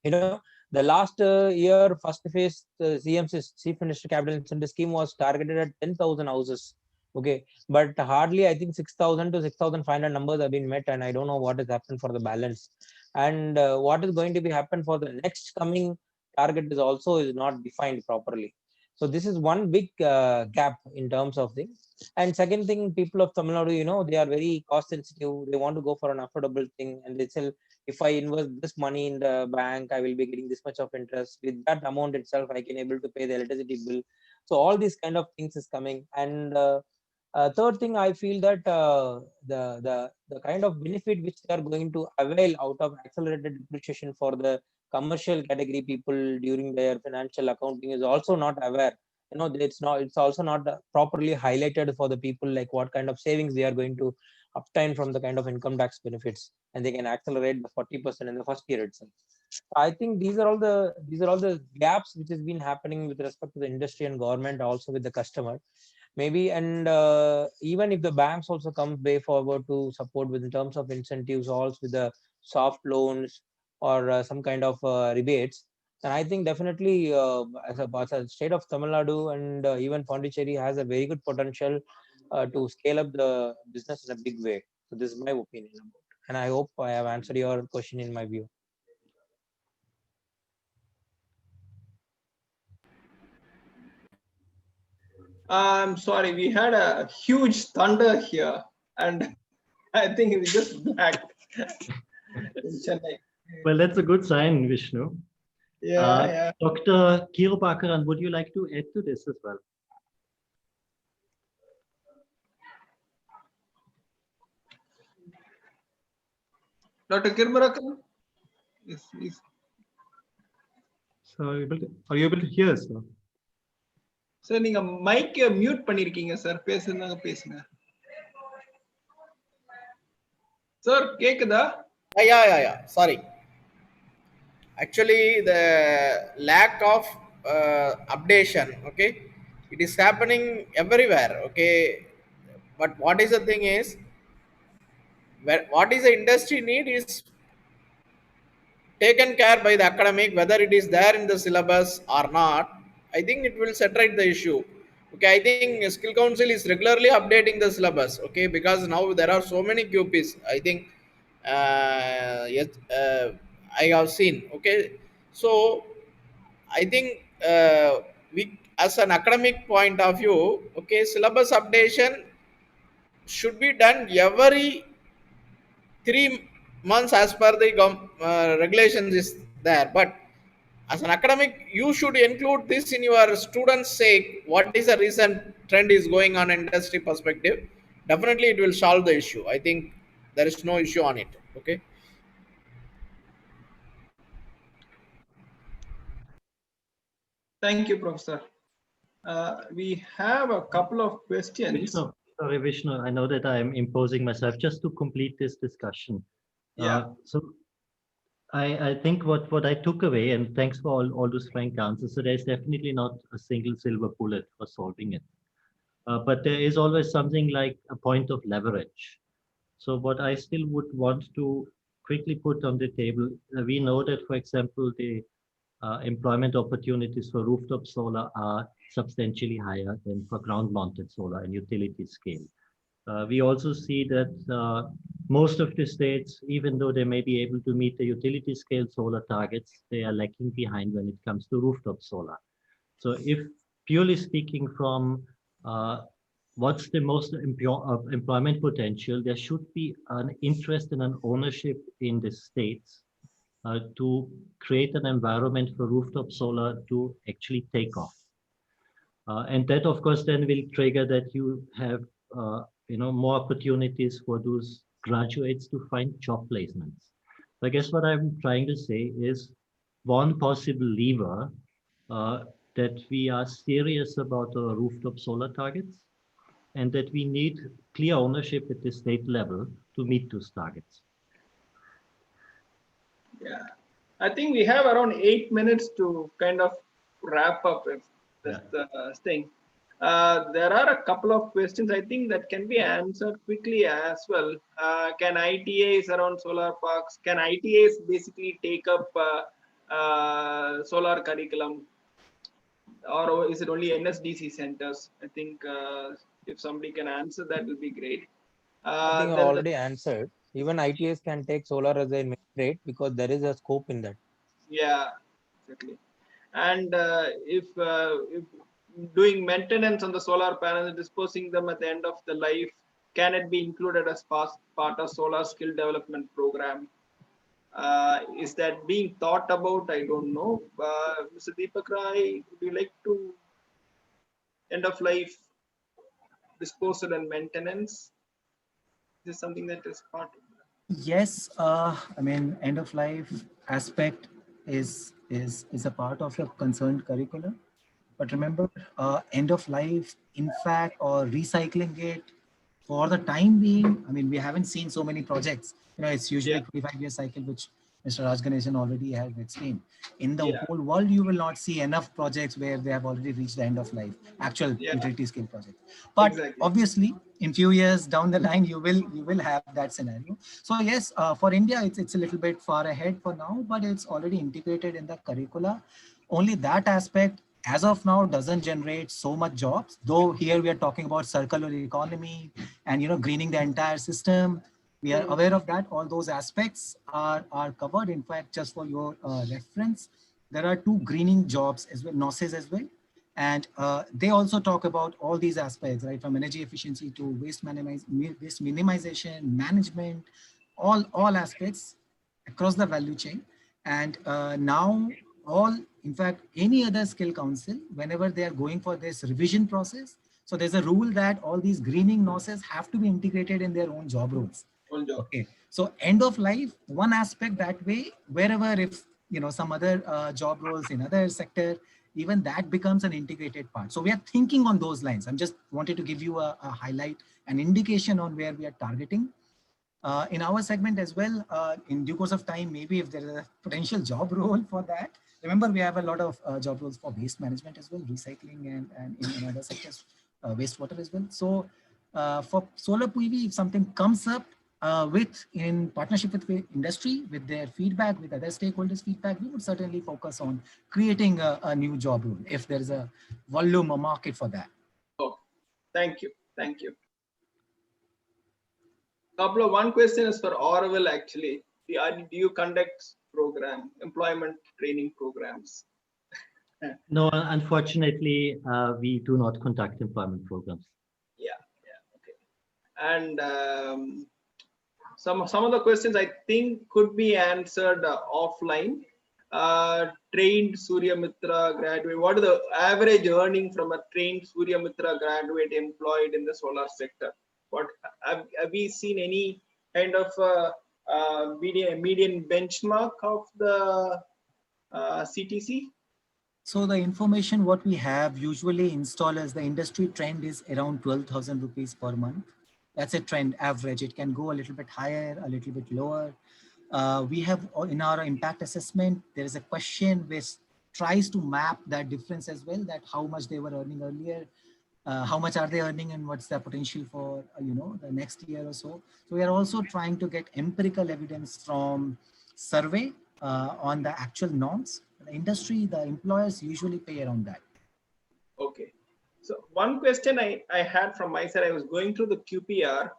The last year first phase CMC Chief Minister Capital Incentive Scheme was targeted at 10,000 houses. Okay, but hardly, I think 6,000 to 6,500 numbers have been met, and I don't know what has happened for the balance, and what is going to be happen for the next coming target is not defined properly. So this is one big gap in terms of things. And second thing, people of Tamil Nadu, they are very cost sensitive. They want to go for an affordable thing, and they say, if I invest this money in the bank, I will be getting this much of interest. With that amount itself, I can able to pay the electricity bill. So all these kind of things is coming. And third thing, I feel that the kind of benefit which they are going to avail out of accelerated depreciation for the commercial category people during their financial accounting is also not aware. It's also not properly highlighted for the people, like what kind of savings they are going to obtain from the kind of income tax benefits, and they can accelerate the 40% in the first year itself. I think these are all the gaps which has been happening with respect to the industry and government, also with the customer. Maybe, and even if the banks also come way forward to support with in terms of incentives, also with the soft loans or some kind of rebates, then I think definitely as a state of Tamil Nadu and even Pondicherry has a very good potential to scale up the business in a big way. So this is my opinion about it. And I hope I have answered your question in my view.
I'm sorry, we had a huge thunder here, and I think it was just black in Chennai.
Well, that's a good sign, Vishnu.
Yeah.
Dr. Kirupakaran, would you like to add to this as well?
Dr. Kirupakaran? Yes.
So are you able to hear us now?
Sir நீங்க mic mute பண்ணிருக்கீங்க sir, பேசுங்க பேசுங்க sir. கேக்குதா?
Yeah. Sorry. Actually, the lack of updation, okay, it is happening everywhere, okay. But what is the thing is, what is the industry need is taken care by the academic, whether it is there in the syllabus or not. I think it will set right the issue. Okay, I think Skill Council is regularly updating the syllabus, okay, because now there are so many QPs. I think yes, I have seen, okay. So I think we, as an academic point of view, okay, syllabus updation should be done every 3 months as per the regulations is there. But as an academic, you should include this in your students' sake. What is the recent trend is going on industry perspective? Definitely it will solve the issue. I think there is no issue on it, okay.
Thank you, Professor. We have a couple of questions.
Sorry, Vishnu, I know that I am imposing myself just to complete this discussion.
Yeah.
So I think what I took away, and thanks for all those frank answers, so there's definitely not a single silver bullet for solving it. But there is always something like a point of leverage. So what I still would want to quickly put on the table, we know that, for example, the employment opportunities for rooftop solar are substantially higher than for ground-mounted solar and utility scale. We also see that most of the states, even though they may be able to meet the utility scale solar targets, they are lagging behind when it comes to rooftop solar. So if purely speaking from what's the most employment potential, there should be an interest and an ownership in the states to create an environment for rooftop solar to actually take off. And that, of course, then will trigger that you have more opportunities for those graduates to find job placements. So I guess what I'm trying to say is one possible lever that we are serious about our rooftop solar targets, and that we need clear ownership at the state level to meet those targets.
Yeah, I think we have around 8 minutes to kind of wrap up if that's the thing. There are a couple of questions I think that can be answered quickly as well. Can ITAs around solar parks, can ITAs basically take up solar curriculum, or is it only NSDC centers? I think if somebody can answer that will be great.
I think I already answered. Even ITAs can take solar as a main rate because there is a scope in that.
Yeah, exactly. And if doing maintenance on the solar panels and disposing them at the end of the life, can it be included as part of solar skill development program? Is that being thought about? I don't know. Mr. Deepak Rai, would you like to end of life disposal and maintenance? Is this something that is part of that?
Yes, I mean, end of life aspect is a part of your concerned curriculum. But remember, end of life, in fact, or recycling it for the time being, I mean, we haven't seen so many projects. You know, it's usually
Yeah.
25-year cycle, which Mr. Raj Ganesan already has explained. In the
Yeah.
whole world, you will not see enough projects where they have already reached the end of life, actual
Yeah.
utility scale projects. But
Exactly.
obviously, in few years down the line, you will have that scenario. So yes, for India, it's a little bit far ahead for now, but it's already integrated in the curricula. Only that aspect, as of now, doesn't generate so much jobs. Though here we are talking about circular economy and greening the entire system. We are aware of that. All those aspects are covered. In fact, just for your reference, there are 2 greening jobs as well, NOSes as well. And they also talk about all these aspects, right? From energy efficiency to waste minimization, management, all aspects across the value chain. And now in fact, any other skill council, whenever they are going for this revision process, so there's a rule that all these greening NOSes have to be integrated in their own job roles. Okay, so end of life, one aspect that way, wherever if some other job roles in other sector, even that becomes an integrated part. So we are thinking on those lines. I'm just wanted to give you a highlight, an indication on where we are targeting. In our segment as well, in due course of time, maybe if there is a potential job role for that. Remember, we have a lot of job roles for waste management as well, recycling and in other sectors, wastewater as well. So for solar PV, if something comes up in partnership with industry, with their feedback, with other stakeholders' feedback, we would certainly focus on creating a new job role if there is a volume or market for that.
Oh, thank you. Thank you. One question is for Orwell actually. Do you conduct employment training programs?
No, unfortunately, we do not conduct employment programs.
Yeah, okay. And some of the questions I think could be answered offline. Trained Surya Mitra graduate, what is the average earning from a trained Surya Mitra graduate employed in the solar sector? What have we seen any kind of median benchmark of the CTC?
So the information what we have usually installers, the industry trend is around 12,000 rupees per month. That's a trend average. It can go a little bit higher, a little bit lower. We have in our impact assessment, there is a question which tries to map that difference as well, that how much they were earning earlier, how much are they earning and what's the potential for, the next year or so. So we are also trying to get empirical evidence from survey on the actual norms. The industry, the employers usually pay around that.
Okay. So one question I had from my side, I was going through the QPR,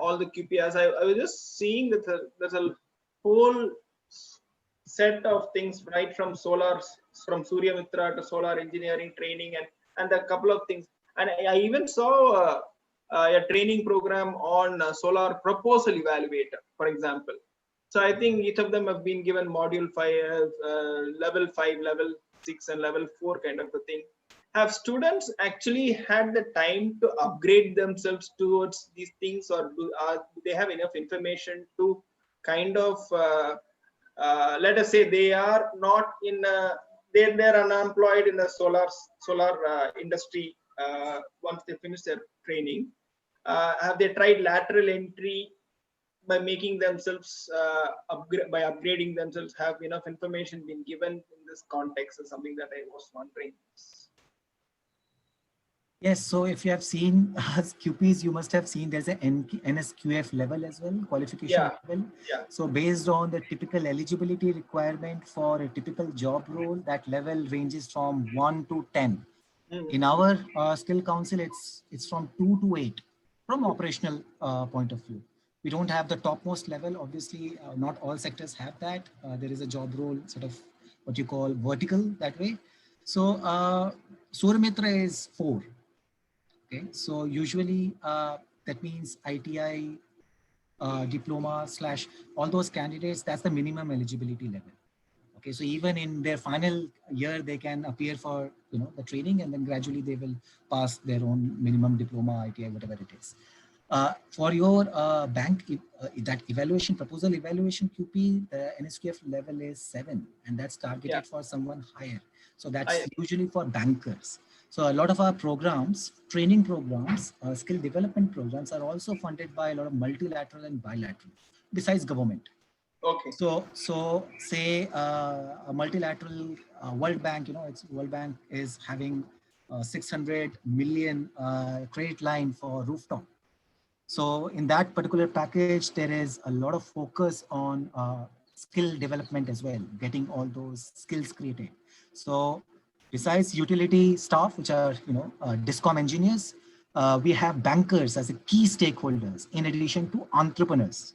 all the QPRs. I was just seeing that there's a whole set of things, right, from Surya Mitra to solar engineering training and a couple of things. And I even saw a training program on solar proposal evaluator, for example. So I think each of them have been given module 5, level 5, level 6, and level 4 kind of a thing. Have students actually had the time to upgrade themselves towards these things, or do they have enough information to kind of, let us say they are not in, they're unemployed in the solar industry once they finish their training. Have they tried lateral entry by making themselves by upgrading themselves? Have enough information been given in this context? Is something that I was wondering.
Yes, so if you have seen QPs, you must have seen there's a NSQF level as well, qualification level.
Yeah.
So based on the typical eligibility requirement for a typical job role, that level ranges from 1 to 10. In our skill council, it's from 2 to 8 from operational point of view. We don't have the topmost level. Obviously, not all sectors have that. There is a job role, sort of what you call vertical that way. So Surya Mitra is 4. Okay, so usually that means ITI, diploma / all those candidates, that's the minimum eligibility level. Okay, so even in their final year, they can appear for the training, and then gradually they will pass their own minimum diploma, ITI, whatever it is. For your bank, that evaluation, proposal evaluation QP, the NSQF level is 7, and that's targeted for someone higher. So that's usually for bankers. So a lot of our programs, training programs, skill development programs are also funded by a lot of multilateral and bilateral, besides government.
Okay.
So say a multilateral World Bank, World Bank is having 600 million credit line for rooftop. So in that particular package, there is a lot of focus on skill development as well, getting all those skills created. So besides utility staff, which are DISCOM engineers, we have bankers as a key stakeholders in addition to entrepreneurs.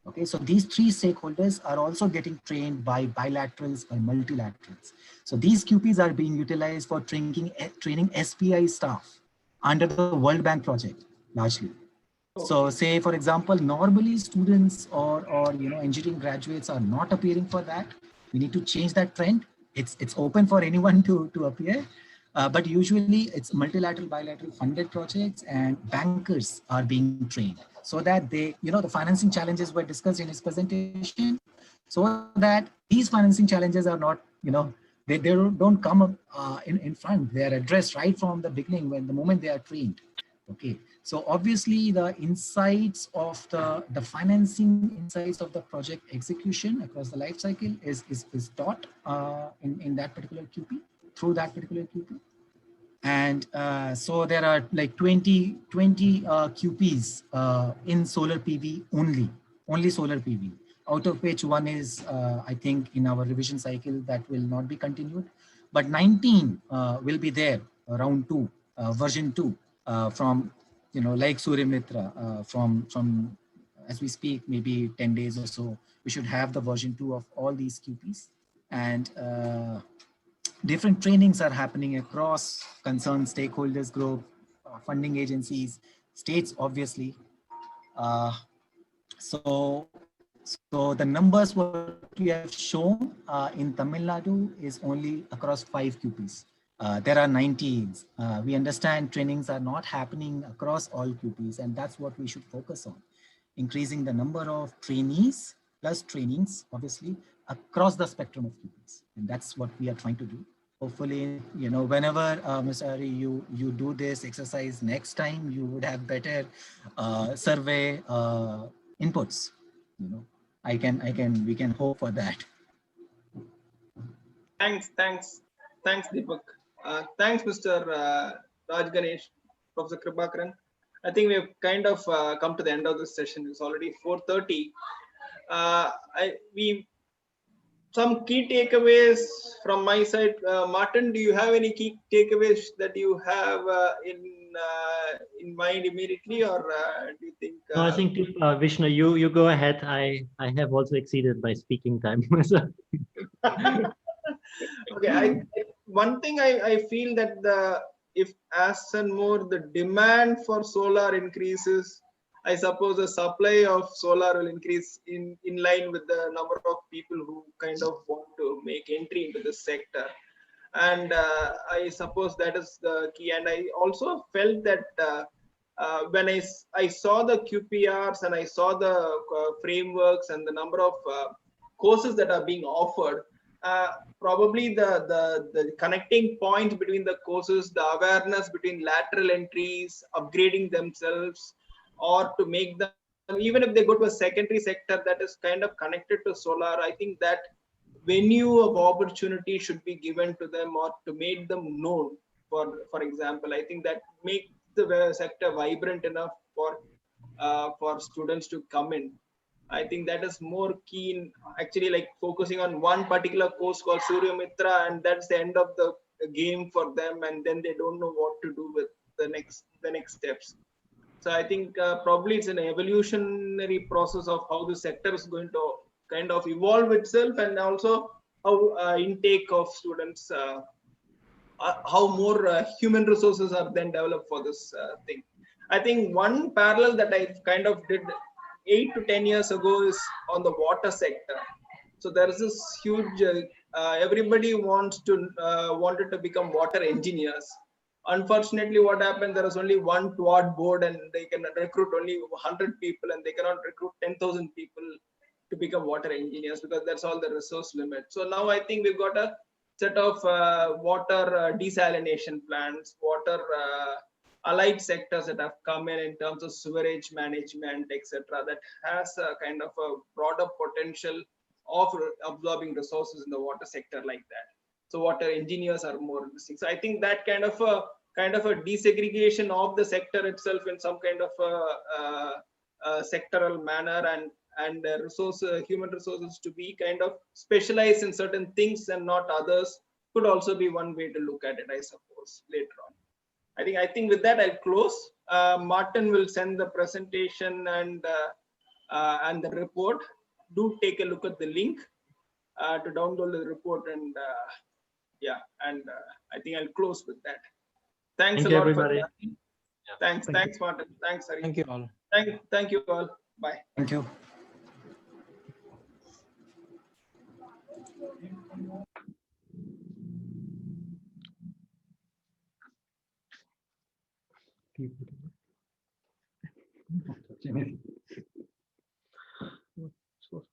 Okay, so these 3 stakeholders are also getting trained by bilaterals, by multilaterals. So these QPs are being utilized for training SPI staff under the World Bank project largely. So say, for example, normally students or engineering graduates are not appearing for that. We need to change that trend. It's open for anyone to appear, but usually it's multilateral, bilateral funded projects, and bankers are being trained so that they, the financing challenges were discussed in his presentation, so that these financing challenges are not, they don't come in front. They are addressed right from the beginning when the moment they are trained. Okay, so obviously the insights of the financing insights of the project execution across the life cycle is taught in that particular QP, through that particular QP. And so there are like 20 QPs in solar PV only solar PV, out of which one is, I think, in our revision cycle that will not be continued, but 19 will be there, round 2, version 2. From like Suryamitra, from as we speak, maybe 10 days or so, we should have the version 2 of all these QPs. And different trainings are happening across concerned stakeholders group, funding agencies, states, obviously. So the numbers what we have shown in Tamil Nadu is only across 5 QPs. There are 19. We understand trainings are not happening across all QPs, and that's what we should focus on. Increasing the number of trainees plus trainings, obviously, across the spectrum of QPs. And that's what we are trying to do. Hopefully, whenever, Mr. Ari, you do this exercise next time, you would have better survey inputs. We can hope for that.
Thanks, Deepak. Thanks, Mr. Raj Ganesh, Professor Kribakaran. I think we have kind of come to the end of this session. It's already 4:30. Some key takeaways from my side. Martin, do you have any key takeaways that you have in mind immediately, or do you think?
No, I think Vishnu, you go ahead. I have also exceeded my speaking time.
Okay, one thing I feel that if as and more the demand for solar increases, I suppose the supply of solar will increase in line with the number of people who kind of want to make entry into this sector. And I suppose that is the key. And I also felt that when I saw the QPRs and I saw the frameworks and the number of courses that are being offered, probably the connecting point between the courses, the awareness between lateral entries, upgrading themselves, or to make them, even if they go to a secondary sector that is kind of connected to solar, I think that venue of opportunity should be given to them, or to make them known. For example, I think that makes the sector vibrant enough for students to come in. I think that is more keen, actually, like focusing on one particular course called Suryamitra, and that's the end of the game for them, and then they don't know what to do with the next steps. So I think probably it's an evolutionary process of how the sector is going to kind of evolve itself, and also how intake of students, how more human resources are then developed for this thing. I think one parallel that I kind of did 8 to 10 years ago is on the water sector. So there is this huge, everybody wanted to become water engineers. Unfortunately, what happened, there is only one TWAD board and they can recruit only 100 people and they cannot recruit 10,000 people to become water engineers because that's all the resource limit. So now I think we've got a set of water desalination plants, water allied sectors that have come in terms of sewerage management, etc., that has a kind of a broader potential of absorbing resources in the water sector like that. So water engineers are more interesting. So I think that kind of a desegregation of the sector itself in some kind of a sectoral manner and human resources to be kind of specialized in certain things and not others could also be one way to look at it, I suppose, later on. I think with that I'll close. Martin will send the presentation and the report. Do take a look at the link to download the report and yeah, and I think I'll close with that. Thanks
Thank
a
you,
lot
everybody.
for that. Thanks, Martin. Thanks, Hari.
Thank you all.
Thank you all. Bye.
Thank you.
So,